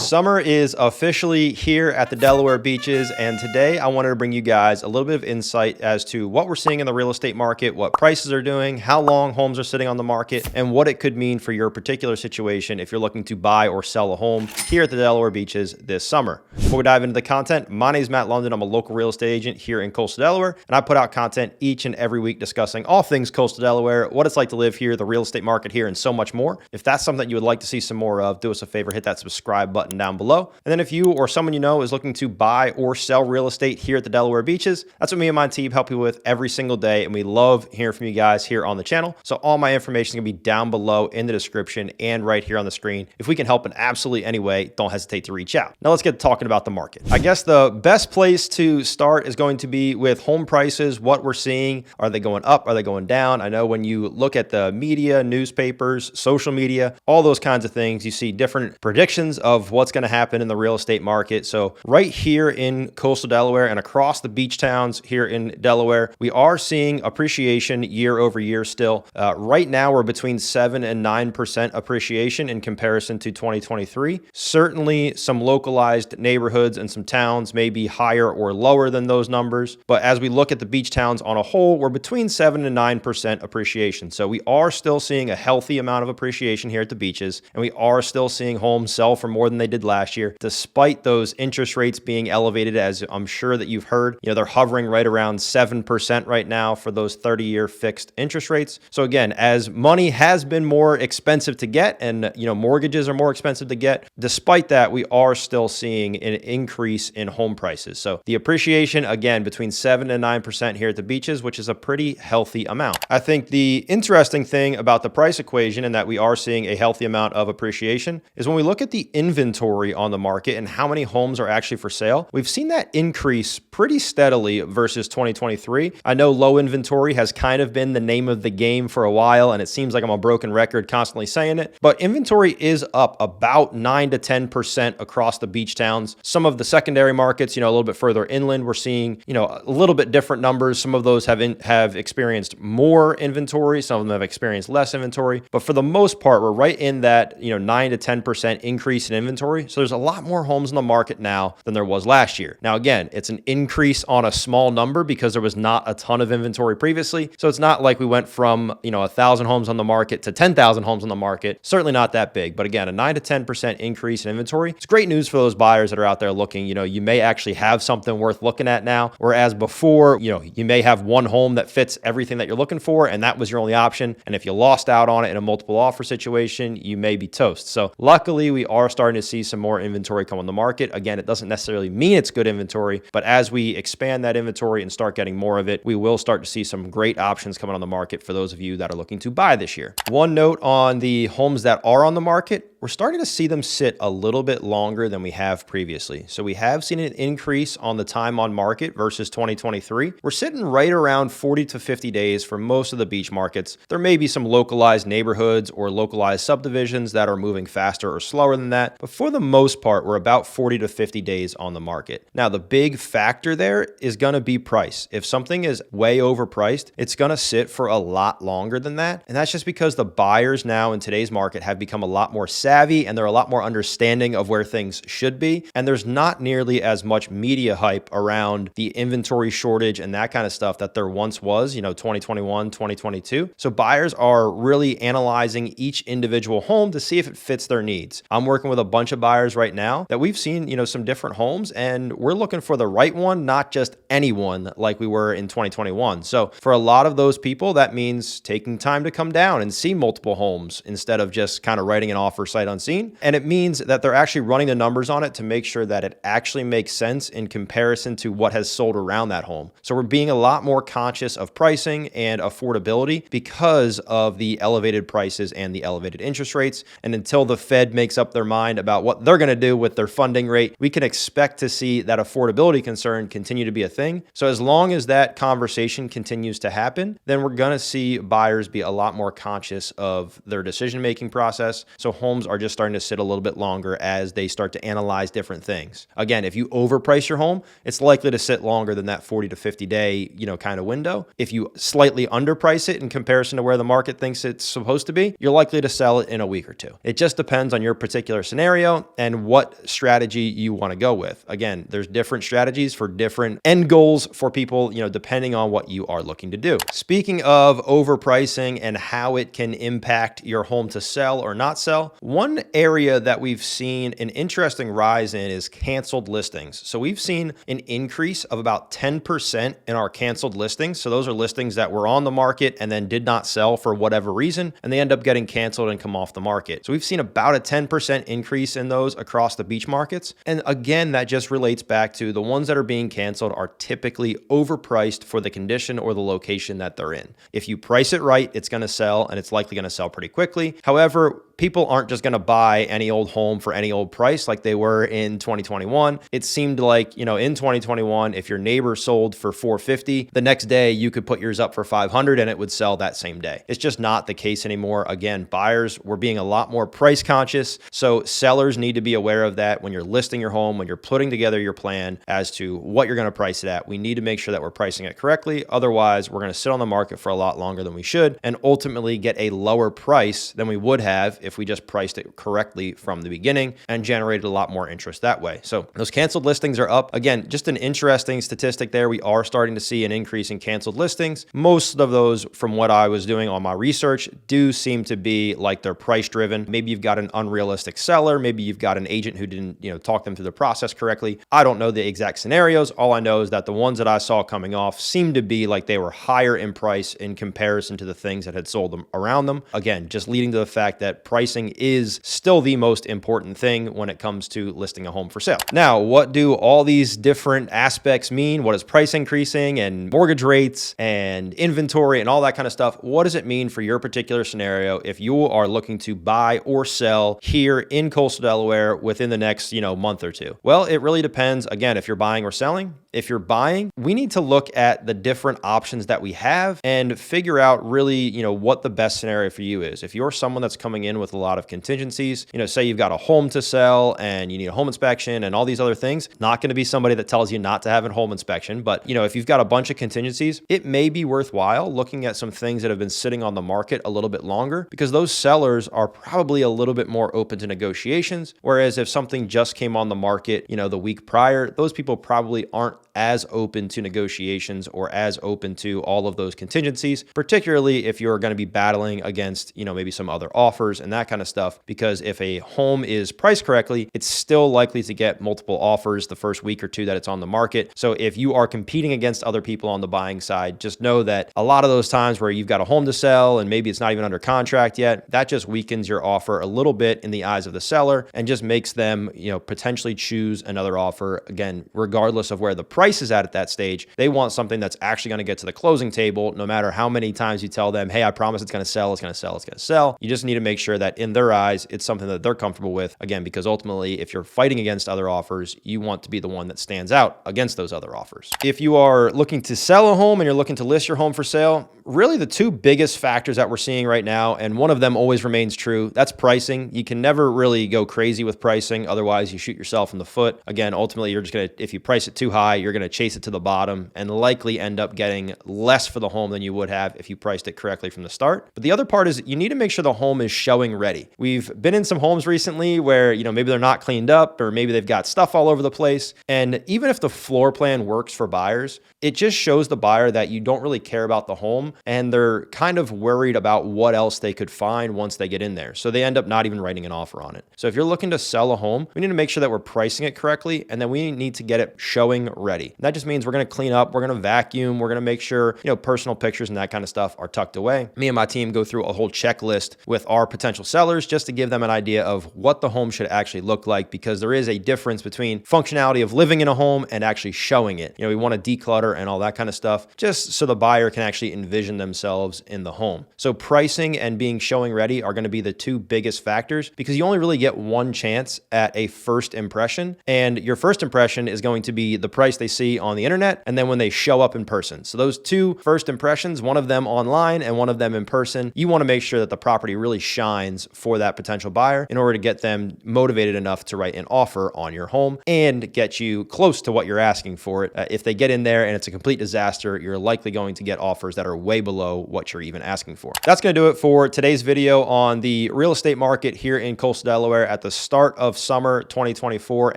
Summer is officially here at the Delaware beaches, and today I wanted to bring you guys a little bit of insight as to what we're seeing in the real estate market, what prices are doing, how long homes are sitting on the market, and what it could mean for your particular situation if you're looking to buy or sell a home here at the Delaware beaches this summer. Before we dive into the content, my name is Matt Lunden. I'm a local real estate agent here in Coastal Delaware, and I put out content each and every week discussing all things Coastal Delaware, what it's like to live here, the real estate market here, and so much more. If that's something you would like to see some more of, do us a favor, hit that subscribe button down below. And then if you or someone you know is looking to buy or sell real estate here at the Delaware beaches, that's what me and my team help you with every single day. And we love hearing from you guys here on the channel. So all my information is going to be down below in the description and right here on the screen. If we can help in absolutely any way, don't hesitate to reach out. Now let's get talking about the market. I guess the best place to start is going to be with home prices, what we're seeing. Are they going up? Are they going down? I know when you look at the media, newspapers, social media, all those kinds of things, you see different predictions of what's going to happen in the real estate market. So right here in Coastal Delaware and across the beach towns here in Delaware, we are seeing appreciation year over year still. Right now, we're between 7 and 9% appreciation in comparison to 2023. Certainly some localized neighborhoods and some towns may be higher or lower than those numbers. But as we look at the beach towns on a whole, we're between 7 and 9% appreciation. So we are still seeing a healthy amount of appreciation here at the beaches, and we are still seeing homes sell for more than they did last year, despite those interest rates being elevated, as I'm sure that you've heard. They're hovering right around 7% right now for those 30-year fixed interest rates. So again, as money has been more expensive to get and, mortgages are more expensive to get, despite that, we are still seeing an increase in home prices. So the appreciation, again, between 7 and 9% here at the beaches, which is a pretty healthy amount. I think the interesting thing about the price equation and that we are seeing a healthy amount of appreciation is when we look at the inventory on the market and how many homes are actually for sale, we've seen that increase pretty steadily versus 2023. I know low inventory has kind of been the name of the game for a while, and it seems like I'm a broken record constantly saying it, but inventory is up about 9 to 10% across the beach towns. Some of the secondary markets, a little bit further inland, we're seeing, a little bit different numbers. Some of those have experienced more inventory. Some of them have experienced less inventory, but for the most part, we're right in that, 9 to 10% increase in inventory. So there's a lot more homes in the market now than there was last year. Now, again, it's an increase on a small number because there was not a ton of inventory previously. So it's not like we went from, 1,000 homes on the market to 10,000 homes on the market. Certainly not that big, but again, a 9 to 10% increase in inventory. It's great news for those buyers that are out there looking. You may actually have something worth looking at now, whereas before, you may have one home that fits everything that you're looking for, and that was your only option. And if you lost out on it in a multiple offer situation, you may be toast. So luckily, we are starting to see some more inventory come on the market. Again, it doesn't necessarily mean it's good inventory, but as we expand that inventory and start getting more of it, we will start to see some great options coming on the market for those of you that are looking to buy this year. One note on the homes that are on the market, we're starting to see them sit a little bit longer than we have previously. So we have seen an increase on the time on market versus 2023. We're sitting right around 40 to 50 days for most of the beach markets. There may be some localized neighborhoods or localized subdivisions that are moving faster or slower than that, but for the most part, we're about 40 to 50 days on the market. Now, the big factor there is going to be price. If something is way overpriced, it's going to sit for a lot longer than that. And that's just because the buyers now in today's market have become a lot more savvy and they're a lot more understanding of where things should be. And there's not nearly as much media hype around the inventory shortage and that kind of stuff that there once was, 2021, 2022. So buyers are really analyzing each individual home to see if it fits their needs. I'm working with a bunch of buyers right now that we've seen, some different homes, and we're looking for the right one, not just anyone like we were in 2021. So for a lot of those people, that means taking time to come down and see multiple homes instead of just kind of writing an offer sight unseen. And it means that they're actually running the numbers on it to make sure that it actually makes sense in comparison to what has sold around that home. So we're being a lot more conscious of pricing and affordability because of the elevated prices and the elevated interest rates. And until the Fed makes up their mind about what they're going to do with their funding rate, we can expect to see that affordability concern continue to be a thing. So as long as that conversation continues to happen, then we're going to see buyers be a lot more conscious of their decision-making process. So homes are just starting to sit a little bit longer as they start to analyze different things. Again, if you overprice your home, it's likely to sit longer than that 40 to 50 day, kind of window. If you slightly underprice it in comparison to where the market thinks it's supposed to be, you're likely to sell it in a week or two. It just depends on your particular scenario scenario and what strategy you want to go with. Again, there's different strategies for different end goals for people, depending on what you are looking to do. Speaking of overpricing and how it can impact your home to sell or not sell, one area that we've seen an interesting rise in is canceled listings. So we've seen an increase of about 10% in our canceled listings. So those are listings that were on the market and then did not sell for whatever reason, and they end up getting canceled and come off the market. So we've seen about a 10% increase in those across the beach markets. And again, that just relates back to the ones that are being canceled are typically overpriced for the condition or the location that they're in. If you price it right, it's going to sell, and it's likely going to sell pretty quickly. However, people aren't just going to buy any old home for any old price like they were in 2021. It seemed like, in 2021, if your neighbor sold for $450, the next day you could put yours up for $500 and it would sell that same day. It's just not the case anymore. Again, buyers were being a lot more price conscious. So sellers need to be aware of that when you're listing your home, when you're putting together your plan as to what you're going to price it at. We need to make sure that we're pricing it correctly. Otherwise, we're going to sit on the market for a lot longer than we should and ultimately get a lower price than we would have if we just priced it correctly from the beginning and generated a lot more interest that way. So those canceled listings are up. Again, just an interesting statistic there. We are starting to see an increase in canceled listings. Most of those, from what I was doing on my research, do seem to be like they're price driven. Maybe you've got an unrealistic seller. Maybe you've got an agent who didn't, talk them through the process correctly. I don't know the exact scenarios. All I know is that the ones that I saw coming off seemed to be like they were higher in price in comparison to the things that had sold them around them. Again, just leading to the fact that pricing is still the most important thing when it comes to listing a home for sale. Now, what do all these different aspects mean? What is price increasing and mortgage rates and inventory and all that kind of stuff? What does it mean for your particular scenario if you are looking to buy or sell here in Coastal Delaware within the next, month or two? Well, it really depends. Again, if you're buying or selling. If you're buying, we need to look at the different options that we have and figure out really, what the best scenario for you is. If you're someone that's coming in with a lot of contingencies, say you've got a home to sell and you need a home inspection and all these other things, not going to be somebody that tells you not to have a home inspection. But, if you've got a bunch of contingencies, it may be worthwhile looking at some things that have been sitting on the market a little bit longer because those sellers are probably a little bit more open to negotiations. Whereas if something just came on the market, the week prior, those people probably aren't as open to negotiations or as open to all of those contingencies, particularly if you're going to be battling against, maybe some other offers and that kind of stuff. Because if a home is priced correctly, it's still likely to get multiple offers the first week or two that it's on the market. So if you are competing against other people on the buying side, just know that a lot of those times where you've got a home to sell and maybe it's not even under contract yet, that just weakens your offer a little bit in the eyes of the seller and just makes them, potentially choose another offer. Again, regardless of where the price is at that stage, they want something that's actually going to get to the closing table, no matter how many times you tell them, hey, I promise it's going to sell, it's going to sell, it's going to sell. You just need to make sure that in their eyes, it's something that they're comfortable with. Again, because ultimately, if you're fighting against other offers, you want to be the one that stands out against those other offers. If you are looking to sell a home and you're looking to list your home for sale, really the two biggest factors that we're seeing right now, and one of them always remains true, that's pricing. You can never really go crazy with pricing. Otherwise, you shoot yourself in the foot. Again, ultimately, you're just going to, if you price it too high, you're going to chase it to the bottom and likely end up getting less for the home than you would have if you priced it correctly from the start. But the other part is you need to make sure the home is showing ready. We've been in some homes recently where, maybe they're not cleaned up or maybe they've got stuff all over the place. And even if the floor plan works for buyers, it just shows the buyer that you don't really care about the home and they're kind of worried about what else they could find once they get in there. So they end up not even writing an offer on it. So if you're looking to sell a home, we need to make sure that we're pricing it correctly and then we need to get it showing ready. And that just means we're going to clean up, we're going to vacuum, we're going to make sure, personal pictures and that kind of stuff are tucked away. Me and my team go through a whole checklist with our potential sellers just to give them an idea of what the home should actually look like, because there is a difference between functionality of living in a home and actually showing it. We want to declutter and all that kind of stuff just so the buyer can actually envision themselves in the home. So pricing and being showing ready are going to be the two biggest factors because you only really get one chance at a first impression, and your first impression is going to be the price they see on the internet and then when they show up in person. So those two first impressions, one of them online and one of them in person, you want to make sure that the property really shines for that potential buyer in order to get them motivated enough to write an offer on your home and get you close to what you're asking for it. If they get in there and it's a complete disaster, you're likely going to get offers that are way below what you're even asking for. That's going to do it for today's video on the real estate market here in Coastal Delaware at the start of summer 2024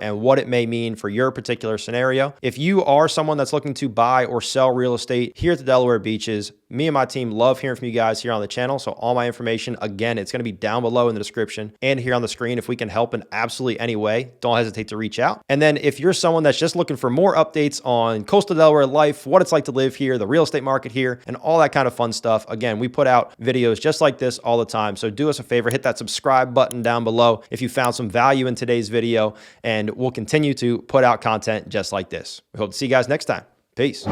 and what it may mean for your particular scenario. If you are someone that's looking to buy or sell real estate here at the Delaware beaches, me and my team love hearing from you guys here on the channel. So all my information, again, it's going to be down below in the description and here on the screen. If we can help in absolutely any way, don't hesitate to reach out. And then if you're someone that's just looking for more updates on Coastal Delaware life, what it's like to live here, the real estate market here, and all that kind of fun stuff, again, we put out videos just like this all the time. So do us a favor, hit that subscribe button down below if you found some value in today's video, and we'll continue to put out content just like this. We hope to see you guys next time. Peace.